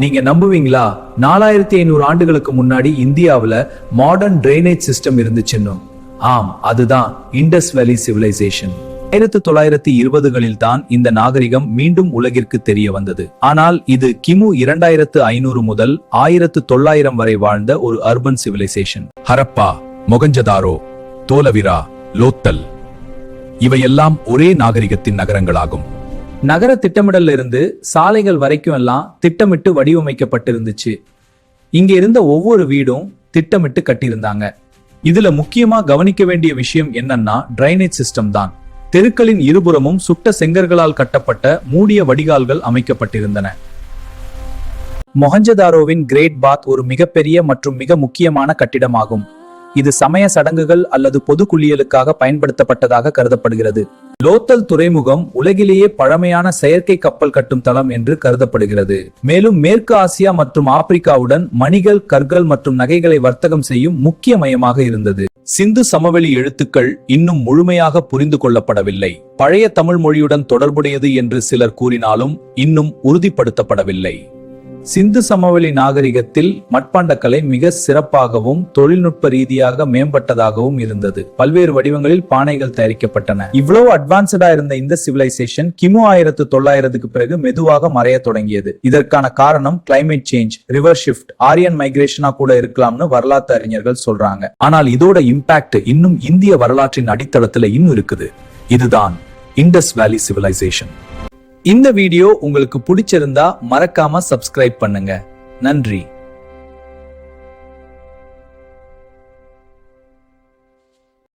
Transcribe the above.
நீங்க நம்புவீங்களா? 4500 ஆண்டுகளுக்கு முன்னாடி இந்தியாவுல மாடர்ன் டிரைனேஜ் சிஸ்டம் இருந்துச்சுன்னு. ஆம், அதுதான் இண்டஸ் வேலி சிவிலைசேஷன். 1920களில் தான் இந்த நாகரிகம் மீண்டும் உலகிற்கு தெரிய வந்தது. ஆனால் இது கிமு 2500 முதல் 1900 வரை வாழ்ந்த ஒரு அர்பன் சிவிலைசேஷன். ஹரப்பா, மொகஞ்சதாரோ, தோலவிரா, லோத்தல் இவையெல்லாம் ஒரே நாகரிகத்தின் நகரங்களாகும். நகர திட்டமிடல்ல இருந்து சாலைகள் வரைக்கும் எல்லாம் திட்டமிட்டு வடிவமைக்கப்பட்டிருந்துச்சு. இங்க இருந்த ஒவ்வொரு வீடும் திட்டமிட்டு கட்டியிருந்தாங்க. இதுல முக்கியமா கவனிக்க வேண்டிய விஷயம் என்னன்னா டிரைனேஜ் சிஸ்டம் தான். தெருக்களின் இருபுறமும் சுட்ட செங்கற்களால் கட்டப்பட்ட மூடிய வடிகால்கள் அமைக்கப்பட்டிருந்தன. மொஹஞ்சதாரோவின் கிரேட் பாத் ஒரு மிகப்பெரிய மற்றும் மிக முக்கியமான கட்டிடமாகும். இது சமய சடங்குகள் அல்லது பொது குளியலுக்காக பயன்படுத்தப்பட்டதாக கருதப்படுகிறது. லோத்தல் துறைமுகம் உலகிலேயே பழமையான செயற்கை கப்பல் கட்டும் தளம் என்று கருதப்படுகிறது. மேலும் மேற்கு ஆசியா மற்றும் ஆப்பிரிக்காவுடன் மணிகள், கற்கள் மற்றும் நகைகளை வர்த்தகம் செய்யும் முக்கிய மையமாக இருந்தது. சிந்து சமவெளி எழுத்துக்கள் இன்னும் முழுமையாக புரிந்து கொள்ளப்படவில்லை. பழைய தமிழ் மொழியுடன் தொடர்புடையது என்று சிலர் கூறினாலும் இன்னும் உறுதிப்படுத்தப்படவில்லை. சிந்து சமவெளி நாகரிகத்தில் மட்பாண்டக்கலை மிக சிறப்பாகவும் தொழில்நுட்ப ரீதியாக மேம்பட்டதாகவும் இருந்தது. பல்வேறு வடிவங்களில் பானைகள் தயாரிக்கப்பட்டன. இவ்வளவு அட்வான்ஸ்டா இருந்த இந்த சிவிலைசேஷன் கிமு 1900க்கு பிறகு மெதுவாக மறைய தொடங்கியது. இதற்கான காரணம் climate change, river shift, Aryan மைக்ரேஷனா கூட இருக்கலாம்னு வரலாற்று அறிஞர்கள் சொல்றாங்க. ஆனால் இதோட இம்பாக்ட் இன்னும் இந்திய வரலாற்றின் அடித்தளத்துல இன்னும் இருக்குது. இதுதான் இண்டஸ் வேலி சிவிலைசேஷன். இந்த வீடியோ உங்களுக்கு பிடிச்சிருந்தா மறக்காம சப்ஸ்கிரைப் பண்ணுங்க. நன்றி.